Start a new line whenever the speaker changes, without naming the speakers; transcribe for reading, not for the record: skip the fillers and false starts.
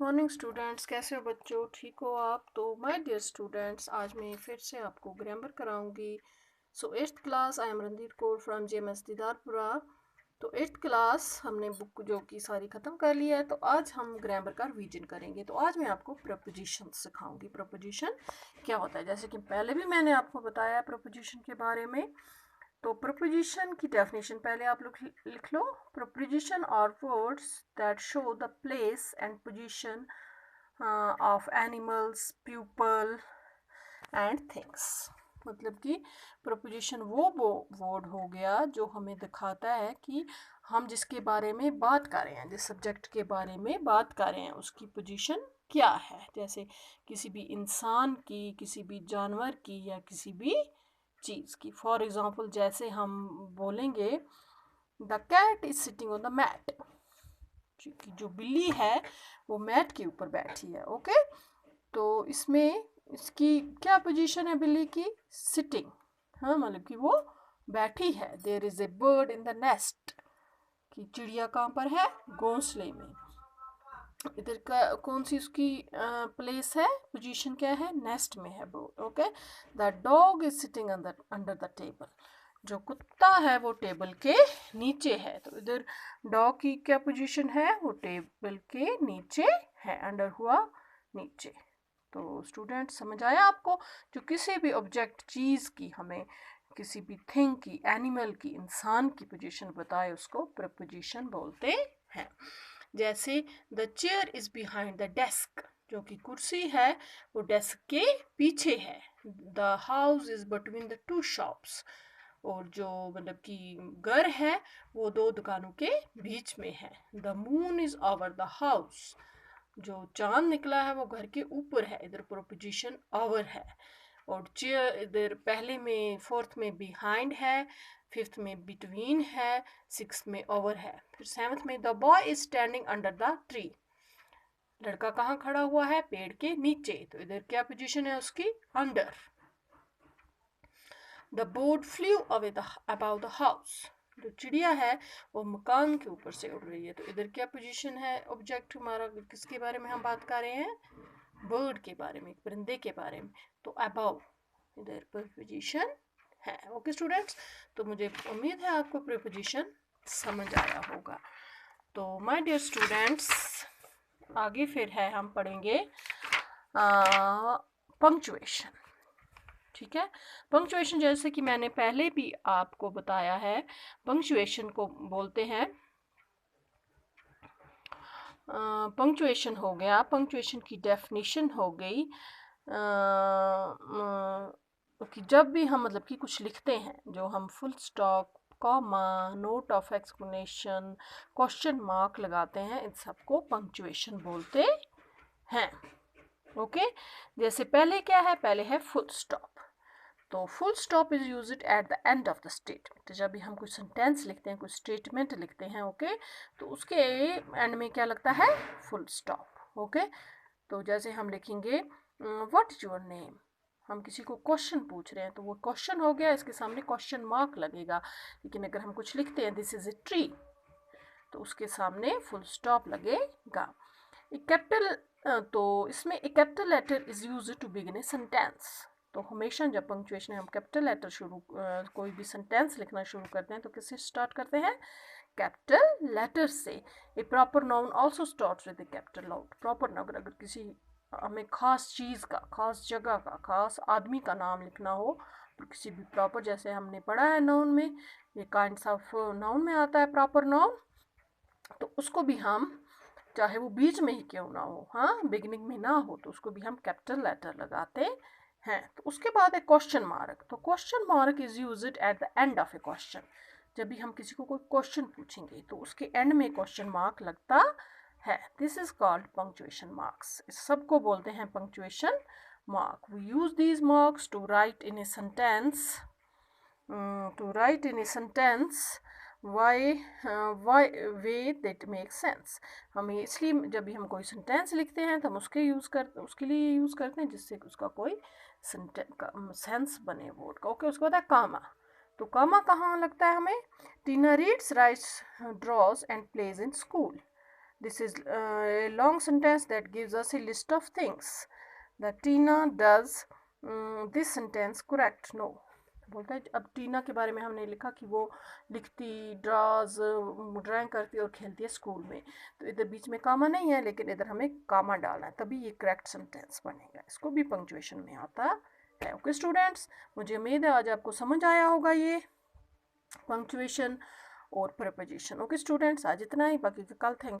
Morning students, कैसे हो बच्चों? ठीक हो आप? तो माय डियर स्टूडेंट्स, आज मैं फिर से आपको ग्रामर कराऊंगी। So eighth class, I am Randeep Kaur from JMS Didarpura. तो एट्थ क्लास हमने बुक जो कि सारी ख़त्म कर ली है, तो आज हम ग्रामर का रिवीजन करेंगे। तो आज मैं आपको प्रपोजिशन सिखाऊंगी। प्रपोजिशन क्या होता है, जैसे कि पहले भी मैंने आपको बताया प्रपोजिशन के बारे में। तो प्रपोजिशन की डेफिनेशन पहले आप लोग लिख लो। Preposition are words that show the place and position of animals, people and things. मतलब कि प्रपोजिशन वो वर्ड हो गया जो हमें दिखाता है कि हम जिसके बारे में बात कर रहे हैं, जिस सब्जेक्ट के बारे में बात कर रहे हैं, उसकी पोजीशन क्या है। जैसे किसी भी इंसान की, किसी भी जानवर की, या किसी भी चीज़ की। फॉर एग्जाम्पल, जैसे हम बोलेंगे the cat is sitting on the mat, जो बिल्ली है वो मैट के ऊपर बैठी है। ओके, तो इसमें इसकी क्या पोजीशन है बिल्ली की? सिटिंग। हाँ, मतलब कि वो बैठी है। There is a bird in the nest, कि चिड़िया कहाँ पर है? घोंसले में। इधर का कौन सी उसकी प्लेस है, पोजीशन क्या है? नेस्ट में है bird. Okay, the dog is sitting under the table, जो कुत्ता है वो टेबल के नीचे है। तो इधर डॉग की क्या पोजीशन है? वो टेबल के नीचे है, अंडर हुआ नीचे। तो स्टूडेंट, समझ आया आपको? जो किसी भी ऑब्जेक्ट, चीज़ की, हमें किसी भी थिंग की, एनिमल की, इंसान की पोजीशन बताए, उसको प्रपोजिशन बोलते हैं। जैसे the chair is behind the desk, जो कि कुर्सी है वो डेस्क के पीछे है। The house is between the two shops, और जो मतलब कि घर है वो दो दुकानों के बीच में है। The moon is over the house, जो चांद निकला है वो घर के ऊपर है। इधर प्रोपोजिशन ओवर है। और चेयर इधर पहले में, फोर्थ में बिहाइंड है, फिफ्थ में बिटवीन है, सिक्स्थ में ओवर है। फिर सेवन्थ में the boy is standing under the tree, लड़का कहाँ खड़ा हुआ है? पेड़ के नीचे। तो इधर क्या पोजीशन है उसकी? Under. The board flu away about the house, जो चिड़िया है वो मकान के ऊपर से उड़ रही है। तो इधर क्या पोजीशन है? ऑब्जेक्ट हमारा, किसके बारे में हम बात कर रहे हैं? बर्ड के बारे में, परिंदे के बारे में। तो अबाउ इधर प्रीपोजिशन है। ओके स्टूडेंट्स, तो मुझे उम्मीद है आपको प्रीपोजिशन समझ आया होगा। तो माय डियर स्टूडेंट्स, आगे फिर है हम पढ़ेंगे पंक्चुएशन। ठीक है, पंक्चुएशन जैसे कि मैंने पहले भी आपको बताया है, पंक्चुएशन को बोलते हैं, पंक्चुएशन हो गया, पंक्चुएशन की डेफिनेशन हो गई कि जब भी हम मतलब कि कुछ लिखते हैं, जो हम full stop, comma, note of explanation, question mark लगाते हैं, इन सबको पंक्चुएशन बोलते हैं। ओके, जैसे पहले क्या है? पहले है फुल स्टॉप। तो full stop is use at the end of the statement. जब भी हम कुछ सेंटेंस लिखते हैं, कुछ स्टेटमेंट लिखते हैं, ओके, तो उसके एंड में क्या लगता है? Full stop. ओके, तो जैसे हम लिखेंगे व्हाट इज योर नेम, हम किसी को क्वेश्चन पूछ रहे हैं, तो वो क्वेश्चन हो गया, इसके सामने क्वेश्चन मार्क लगेगा। लेकिन अगर हम कुछ लिखते हैं दिस इज ए ट्री, तो उसके सामने फुल स्टॉप लगेगा। एक कैपिटल, तो इसमें एक capital letter is use to begin a sentence. तो हमेशा जब पंक्चुएशन में हम कैपिटल लेटर कोई भी सेंटेंस लिखना शुरू करते हैं, तो किससे स्टार्ट करते हैं? कैपिटल लेटर से। A proper noun also start with a capital noun. Proper noun, अगर किसी हमें खास चीज़ का, खास जगह का, खास आदमी का नाम लिखना हो, तो किसी भी प्रॉपर, जैसे हमने पढ़ा है नाउन में, ये काइंड्स ऑफ नाउन में आता है प्रॉपर नाउन, तो उसको भी हम, चाहे वो बीच में ही क्यों ना हो, हाँ, बिगिनिंग में ना हो, तो उसको भी हम कैपिटल लेटर लगाते हैं। तो उसके बाद है क्वेश्चन मार्क। तो question mark is use at the end of A question. जब भी हम किसी को कोई क्वेश्चन पूछेंगे, तो उसके एंड में क्वेश्चन मार्क लगता है। This is called punctuation marks. इस सबको बोलते हैं punctuation mark. We use these marks to write in a sentence, why way that make sense. हमें इसलिए जब भी हम कोई सेंटेंस लिखते हैं, तो हम उसके लिए यूज़ करते हैं, जिससे उसका कोई सेंस बने वर्ड का। ओके, उसके बाद है कामा। तो कामा कहाँ लगता है हमें? Tina reads, writes, draws and plays in school. This is a long sentence that gives us a list of things that Tina does this sentence correct. No, बोलता है अब टीना के बारे में हमने लिखा कि वो लिखती, ड्राज, ड्राइंग करती और खेलती है स्कूल में, तो इधर बीच में कामा नहीं है, लेकिन इधर हमें कामा डालना है, तभी ये करेक्ट सेंटेंस बनेगा। इसको भी पंक्चुएशन में आता है। ओके स्टूडेंट्स, मुझे उम्मीद है आज आपको समझ आया होगा ये पंक्चुएशन और प्रीपोजिशन। ओके स्टूडेंट्स, आज इतना ही, बाकी कल। थैंक